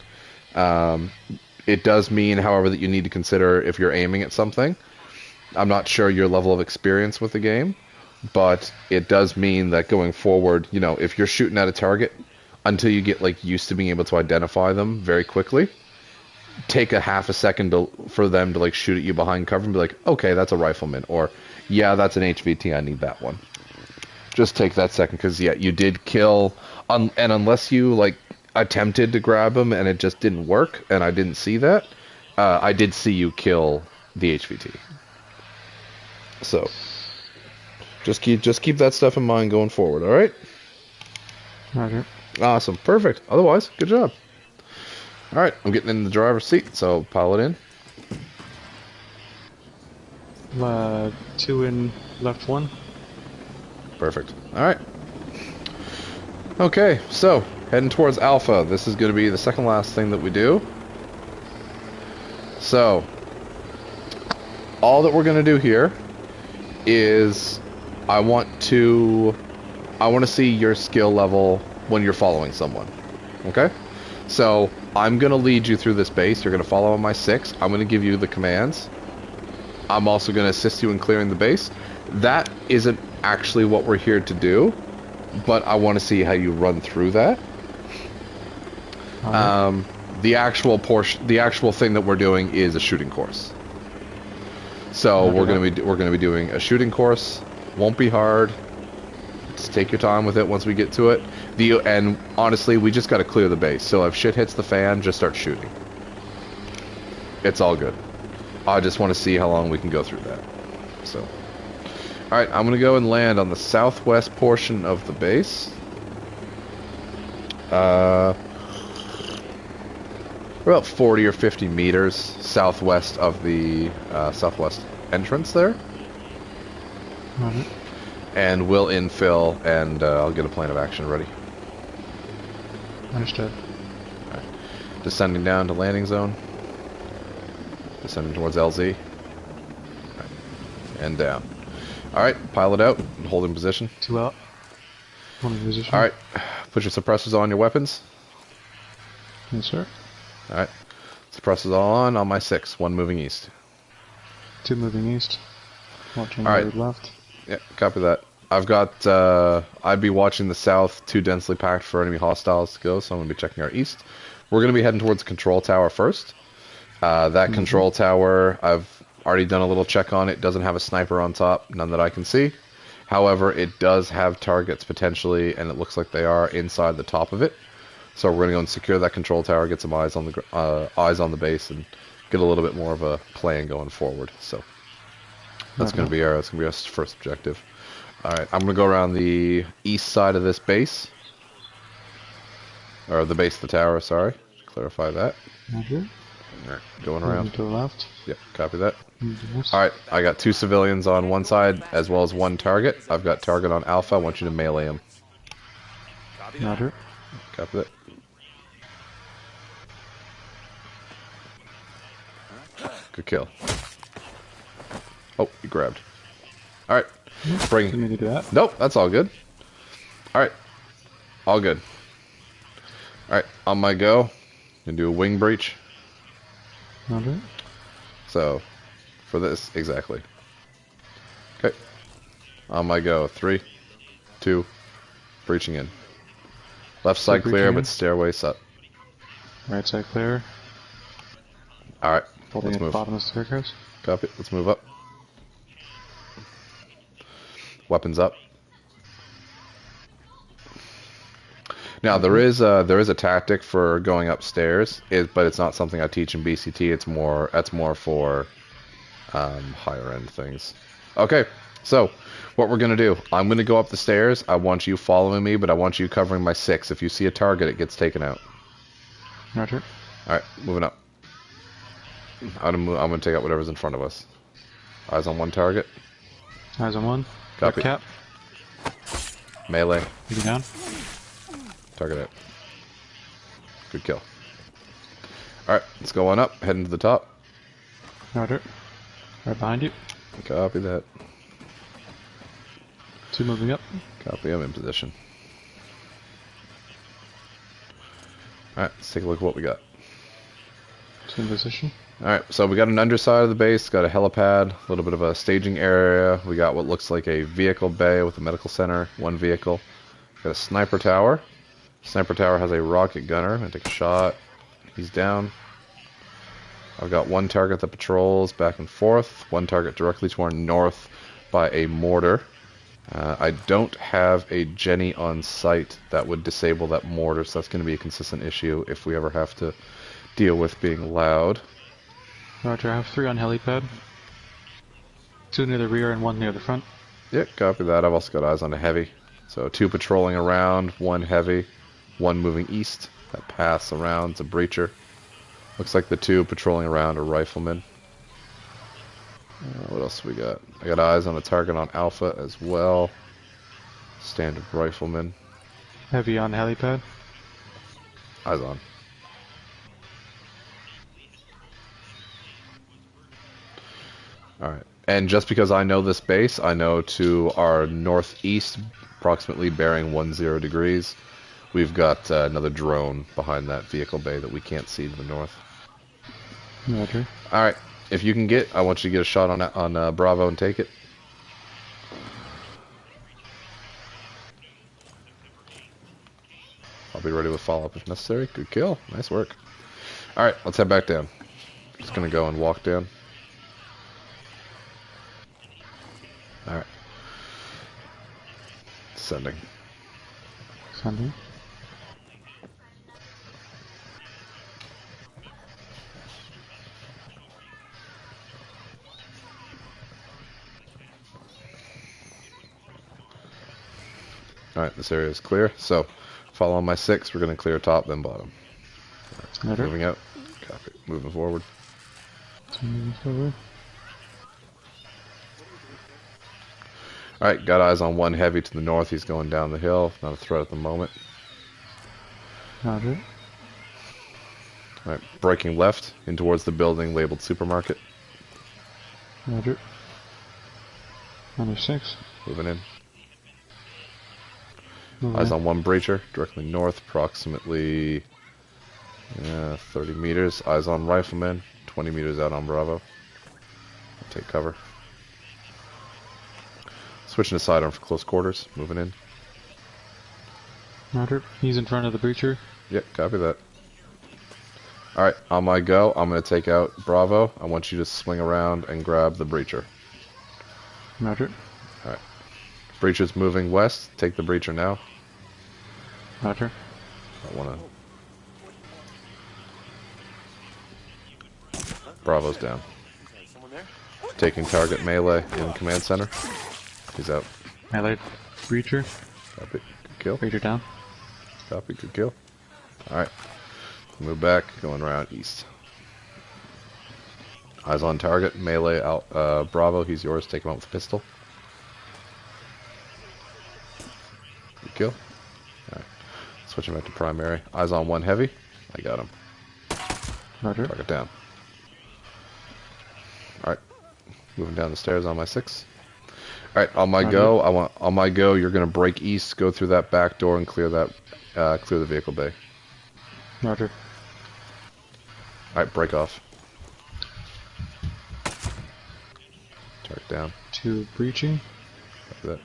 It does mean, however, that you need to consider if you're aiming at something. I'm not sure your level of experience with the game, but it does mean that going forward, you know, if you're shooting at a target, until you get like used to being able to identify them very quickly, take a half a second for them to like shoot at you behind cover and be like, okay, that's a rifleman, or yeah, that's an HVT, I need that one. just take that second, because yeah, you did kill, and unless you like attempted to grab him and it just didn't work, and I didn't see that, I did see you kill the HVT. So just keep that stuff in mind going forward. All right.
Roger.
Awesome. Perfect. Otherwise, good job. All right, I'm getting in the driver's seat, so pile it in.
2 in, left 1.
Perfect. All right. Okay, so heading towards Alpha. This is going to be the second last thing that we do. So all that we're going to do here is I want to see your skill level when you're following someone. Okay? So I'm going to lead you through this base. You're going to follow on my 6. I'm going to give you the commands. I'm also going to assist you in clearing the base. That isn't actually what we're here to do, but I want to see how you run through that.
Right.
The actual thing that we're doing is a shooting course. So we're going to be doing a shooting course. Won't be hard. Just take your time with it once we get to it. And honestly, we just got to clear the base. So if shit hits the fan, just start shooting. It's all good. I just want to see how long we can go through that. So, all right, I'm gonna go and land on the southwest portion of the base. We're about 40 or 50 meters southwest of the southwest entrance there.
Right.
And we'll infill, and I'll get a plan of action ready.
Understood.
All right. Descending down to landing zone. Descending towards LZ. Right. And down. Alright, pilot out and hold in position.
2 out. 1 in position.
Alright, put your suppressors on your weapons.
Yes, sir.
Alright, suppressors all on my 6. 1 moving east.
2 moving east. Watching
Alright.
left.
Yeah, copy that. I've got, I'd be watching the south, too densely packed for enemy hostiles to go, so I'm going to be checking our east. We're going to be heading towards the control tower first. That control tower, I've already done a little check on it. Doesn't have a sniper on top, none that I can see. However, it does have targets potentially, and it looks like they are inside the top of it. So we're going to go and secure that control tower, get some eyes on the base, and get a little bit more of a plan going forward. So that's going to be our first objective. All right, I'm going to go around the east side of this base, or the base of the tower. Sorry, clarify that.
Roger.
Alright, going around.
To the left.
Yep, copy that.
Yes.
Alright, I got 2 civilians on one side, as well as 1 target. I've got target on Alpha. I want you to melee him.
Roger.
Copy that. Good kill. Oh, you grabbed. Alright, bring...
Didn't mean to do that.
Nope, that's all good. Alright, all good. Alright, on my go, gonna do a wing breach.
Roger.
So, for this, exactly. Okay. On my go. 3, 2, breaching in. Left side clear, but stairways up.
Right side clear.
Alright,
Holding
let's
at the
move.
bottom of the staircase.
Copy, let's move up. Weapons up. Now there is a tactic for going upstairs, but it's not something I teach in BCT. That's more for higher end things. Okay, so what we're gonna do? I'm gonna go up the stairs. I want you following me, but I want you covering my 6. If you see a target, it gets taken out.
Roger.
All right, moving up. I'm gonna take out whatever's in front of us. Eyes on 1 target.
Eyes on 1.
Copy.
Cap.
Melee.
Moving down.
Target out. Good kill. Alright, let's go on up, heading to the top.
Roger. Right behind you.
Copy that.
2 moving up.
Copy, I'm in position. Alright, let's take a look at what we got.
2 in position.
Alright, so we got an underside of the base, got a helipad, a little bit of a staging area. We got what looks like a vehicle bay with a medical center, 1 vehicle. Got a sniper tower. Sniper tower has a rocket gunner. I'm gonna take a shot. He's down. I've got 1 target that patrols back and forth. 1 target directly to our north by a mortar. I don't have a Jenny on site that would disable that mortar, so that's going to be a consistent issue if we ever have to deal with being loud.
Roger, I have 3 on helipad. 2 near the rear and 1 near the front.
Yep, copy that. I've also got eyes on a heavy. So 2 patrolling around, 1 heavy, 1 moving east. That pass around, it's a breacher. Looks like the 2 patrolling around are riflemen. What else we got? I got eyes on a target on Alpha as well. Standard rifleman.
Heavy on helipad.
Eyes on. Alright. And just because I know this base, I know to our northeast, approximately bearing 10 degrees, we've got another drone behind that vehicle bay that we can't see to the north.
Roger.
Alright. If you can get, I want you to get a shot on Bravo and take it. I'll be ready with follow-up if necessary. Good kill. Nice work. Alright, let's head back down. Just gonna go and walk down. Alright. Sending.
Sending.
Alright, this area is clear. So, follow my 6. We're going to clear top, then bottom. Right. Moving out. Copy. Moving forward.
Moving forward.
Alright, got eyes on 1 heavy to the north. He's going down the hill. Not a threat at the moment.
Roger.
Alright, breaking left in towards the building labeled supermarket.
Roger. Under 6.
Moving in.
Moving
Eyes
in.
on 1 breacher, directly north, approximately 30 meters. Eyes on rifleman, 20 meters out on Bravo. Take cover. Switching to sidearm for close quarters, moving in.
Roger. He's in front of the breacher.
Yep, copy that. Alright, on my go, I'm going to take out Bravo. I want you to swing around and grab the breacher.
Roger.
Alright. Breacher's moving west. Take the breacher now.
Roger.
I want to... Bravo's down. Taking target melee in command center. He's out.
Melee breacher.
Copy. Good kill.
Breacher down.
Copy. Good kill. Alright. Move back. Going around east. Eyes on target. Melee out. Bravo. He's yours. Take him out with a pistol. Good kill. Alright. Switching back to primary. Eyes on 1 heavy. I got him.
Roger.
Target down. Alright. Moving down the stairs on my 6. Alright, on my go, on my go, you're gonna break east, go through that back door and clear that clear the vehicle bay.
Roger.
Alright, break off. Target down.
2 breaching.
Copy that.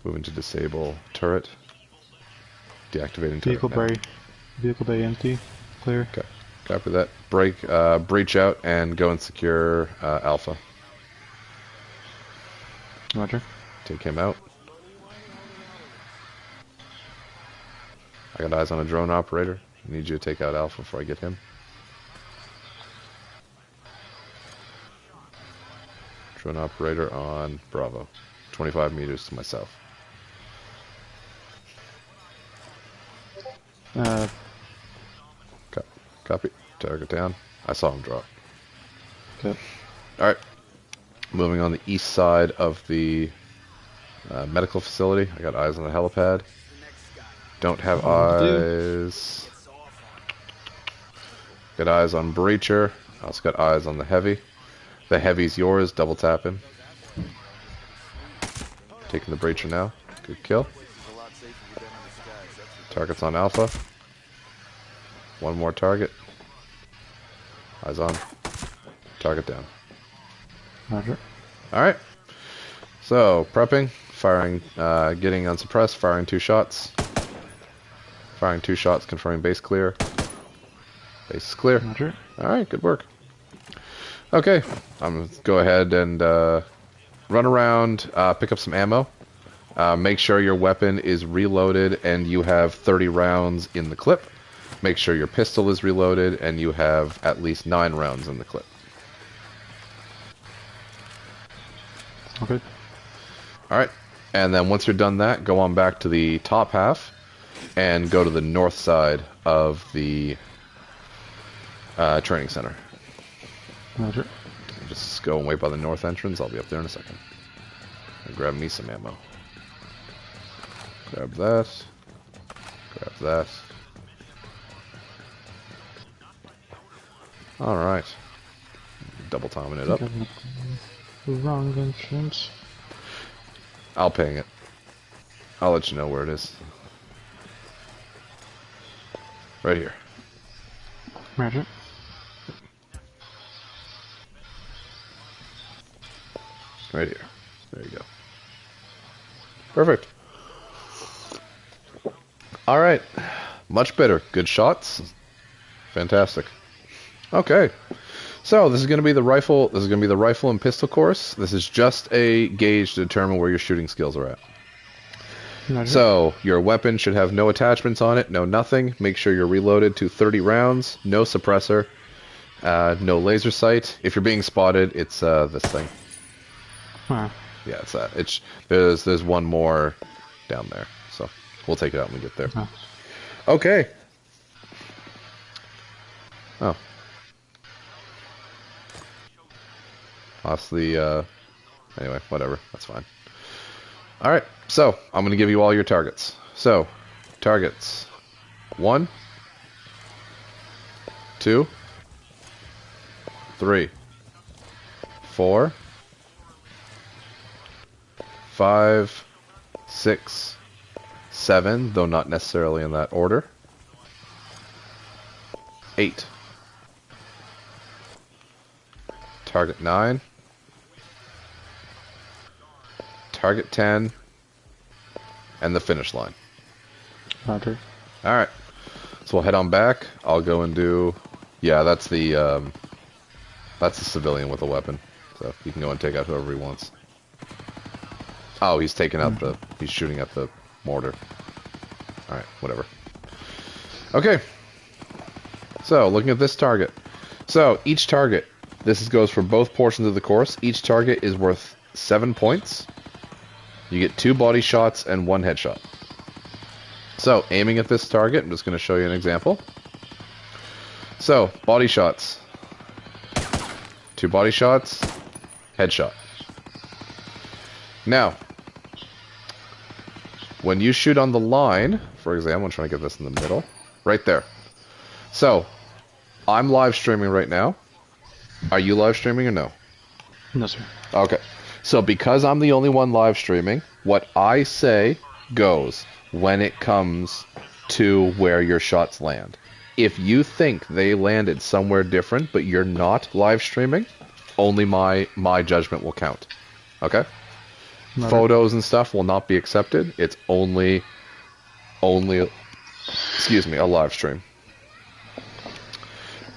Moving to disable turret. Deactivating turret.
Vehicle bay empty. Clear.
Okay. Copy that. Breach out and go and secure Alpha.
Roger.
Take him out. I got eyes on a drone operator. I need you to take out Alpha before I get him. Drone operator on Bravo. 25 meters to my south. Copy. Target down. I saw him drop.
Okay.
Alright. Moving on the east side of the medical facility. I got eyes on the helipad. Don't have eyes. Got eyes on breacher. I also got eyes on the heavy. The heavy's yours. Double tap him. Taking the breacher now. Good kill. Target's on Alpha. 1 more target. Eyes on. Target down.
Roger.
Alright. So, prepping. Firing, getting unsuppressed. Firing 2 shots. Firing 2 shots, confirming base clear. Base is clear.
Roger.
Alright, good work. Okay, I'm going to go ahead and run around, pick up some ammo. Make sure your weapon is reloaded and you have 30 rounds in the clip. Make sure your pistol is reloaded and you have at least 9 rounds in the clip.
Okay.
Alright, and then once you're done that, go on back to the top half and go to the north side of the training center.
Roger.
Just go and wait by the north entrance. I'll be up there in a second. And grab me some ammo. Grab that. Grab that. Alright. Double timing it up.
Wrong entrance.
I'll ping it. I'll let you know where it is. Right here.
Roger.
Right here. There you go. Perfect. Alright. Much better. Good shots. Fantastic. Okay. So this is going to be the rifle. This is going to be the rifle and pistol course. This is just a gauge to determine where your shooting skills are at.
Roger.
So your weapon should have no attachments on it, no nothing. Make sure you're reloaded to 30 rounds. No suppressor. No laser sight. If you're being spotted, it's this thing.
Huh.
Yeah, it's that. There's one more down there. So we'll take it out when we get there.
Huh.
Okay. Oh. Lost the, anyway, whatever. That's fine. Alright, so I'm going to give you all your targets. So, targets. 1, 2, 3, 4, 5, 6, 7, though not necessarily in that order. 8. Target 9. Target 10. And the finish line.
Roger.
Alright. So we'll head on back. I'll go and do... Yeah, that's the civilian with a weapon. So you can go and take out whoever he wants. Oh, he's taking out the... He's shooting at the mortar. Alright, whatever. Okay. So, looking at this target. So, each target... This goes for both portions of the course. Each target is worth 7 points. You get 2 body shots and 1 headshot. So, aiming at this target, I'm just going to show you an example. So, body shots. 2 body shots, headshot. Now, when you shoot on the line, for example, I'm trying to get this in the middle, right there. So, I'm live streaming right now. Are you live streaming or no?
No, sir.
Okay. So because I'm the only one live streaming, what I say goes when it comes to where your shots land. If you think they landed somewhere different, but you're not live streaming, only my judgment will count. Okay?
Not
Photos and stuff will not be accepted. It's only, excuse me, a live stream.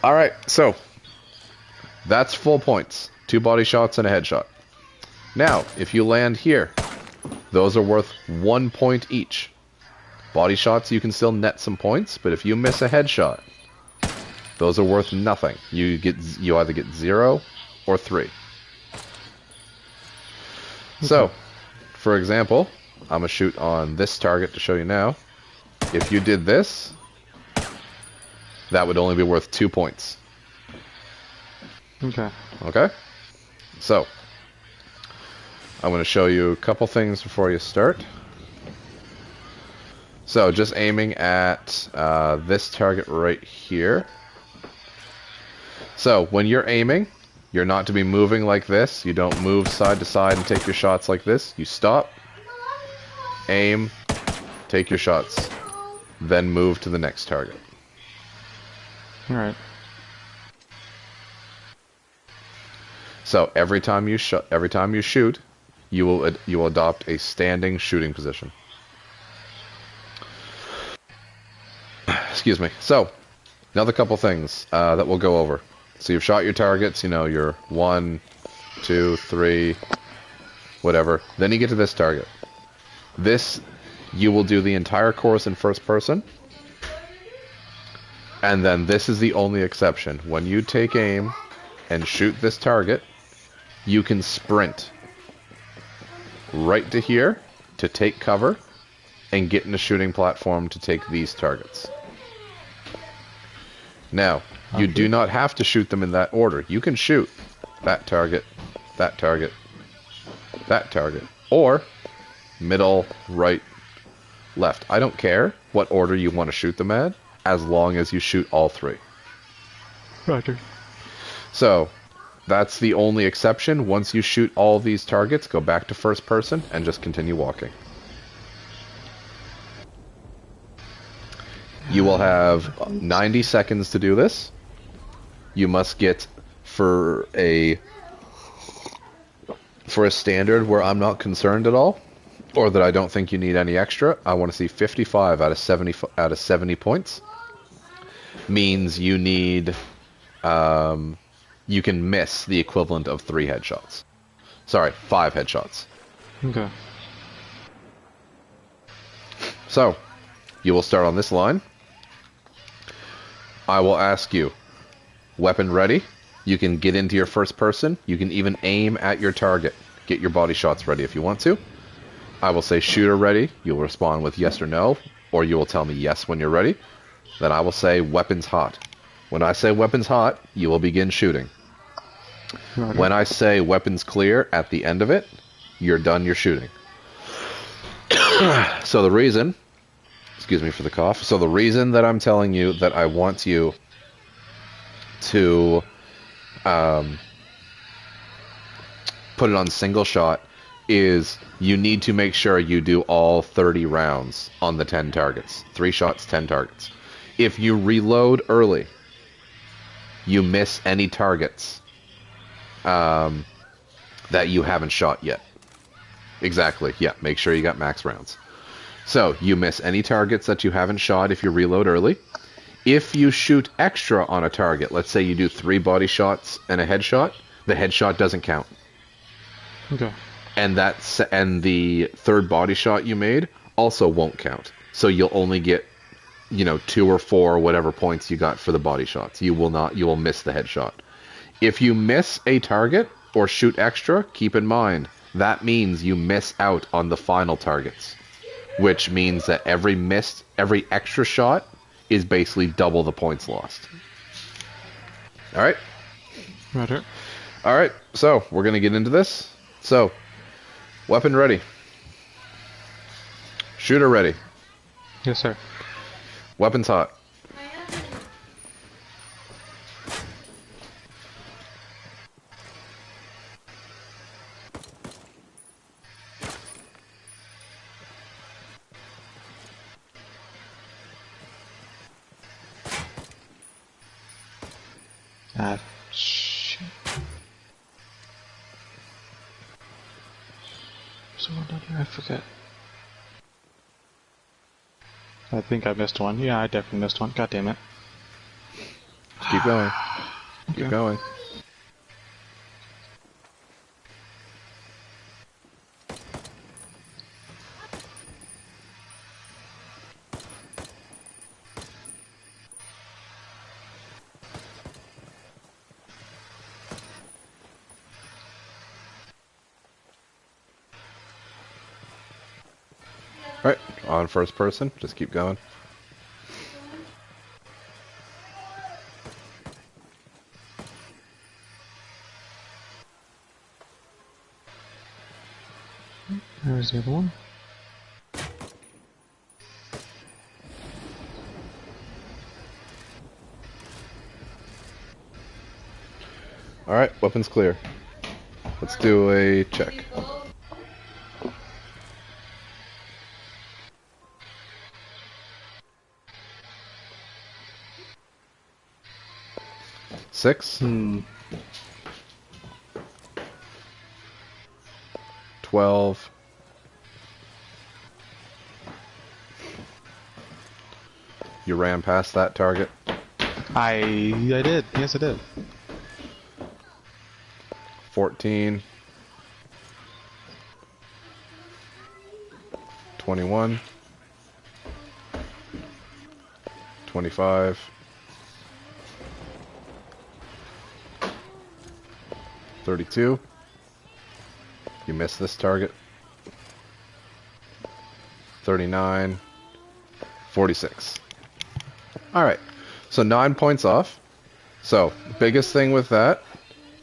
Alright, so that's full points. 2 body shots and a headshot. Now, if you land here, those are worth 1 point each. Body shots, you can still net some points, but if you miss a headshot, those are worth nothing. You either get 0 or 3. Okay. So, for example, I'm going to shoot on this target to show you now. If you did this, that would only be worth 2 points.
Okay.
Okay? So, I'm going to show you a couple things before you start. So, just aiming at this target right here. So, when you're aiming, you're not to be moving like this. You don't move side to side and take your shots like this. You stop, aim, take your shots, then move to the next target.
Alright.
So every time you shoot, you will adopt a standing shooting position. Excuse me. So another couple things that we'll go over. So you've shot your targets, you know, your 1, 2, 3, whatever. Then you get to this target. This, you will do the entire course in first person. And then this is the only exception. When you take aim and shoot this target, you can sprint right to here to take cover and get in a shooting platform to take these targets. Now, you do not have to shoot them in that order. You can shoot that target, that target, that target, or middle, right, left. I don't care what order you want to shoot them at, as long as you shoot all three.
Roger.
So, that's the only exception. Once you shoot all these targets, go back to first person and just continue walking. You will have 90 seconds to do this. You must get for a standard where I'm not concerned at all, or that I don't think you need any extra. I want to see 55 out of 70 points. Means you need you can miss the equivalent of 3 headshots. Sorry, 5 headshots.
Okay.
So, you will start on this line. I will ask you, weapon ready. You can get into your first person. You can even aim at your target. Get your body shots ready if you want to. I will say shooter ready. You'll respond with yes or no, or you will tell me yes when you're ready. Then I will say weapons hot. When I say weapons hot, you will begin shooting.
Roger.
When I say weapons clear at the end of it, you're done your shooting. So the reason, excuse me for the cough, so the reason that I'm telling you that I want you to put it on single shot is you need to make sure you do all 30 rounds on the 10 targets. 3 shots, 10 targets. If you reload early, you miss any targets that you haven't shot yet. Exactly, yeah, make sure you got max rounds. So, you miss any targets that you haven't shot if you reload early. If you shoot extra on a target, let's say you do 3 body shots and a headshot, the headshot doesn't count.
Okay.
And the third body shot you made also won't count. So you'll only get, 2 or 4 whatever points you got for the body shots. You will miss the headshot. If you miss a target or shoot extra, keep in mind that means you miss out on the final targets, which means that every extra shot is basically double the points lost. All right.
Roger.
All right. So we're gonna get into this. So, weapon ready. Shooter ready.
Yes, sir.
Weapons hot.
Shit. So what did I forget? I think I missed one. Yeah, I definitely missed one. God damn it.
Keep going.
Okay.
Keep going. Alright, on first person, just keep going.
There's the other one.
Alright, weapons clear. Let's do a check. Six. 12. You ran past that target.
I did. Yes, I did.
14, 21, 25, 32. You missed this target. 39, 46. Alright, so 9 points off. So, biggest thing with that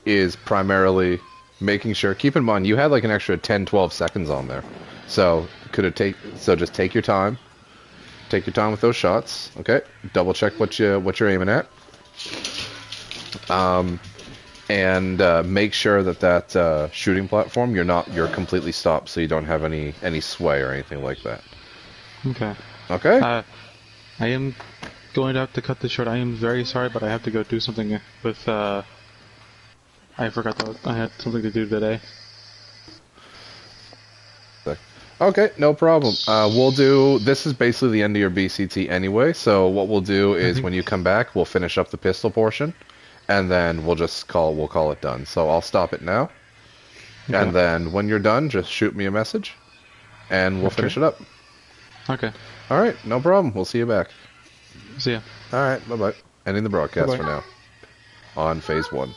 is primarily making sure, keep in mind, you had like an extra 10, 12 seconds on there. So, just take your time. Take your time with those shots, okay? Double check what you're aiming at. And make sure that shooting platform, you're completely stopped, so you don't have any sway or anything like that.
Okay.
Okay?
I am going to have to cut this short. I am very sorry, but I have to go do something with, I forgot that I had something to do today.
Okay, no problem. This is basically the end of your BCT anyway, so what we'll do is when you come back, we'll finish up the pistol portion, and then we'll call it done. So I'll stop it now, and then when you're done, just shoot me a message, and we'll finish it up.
Okay.
Alright, no problem. We'll see you back.
See ya.
Alright, bye-bye. Ending the broadcast
Bye-bye.
for now. On phase 1.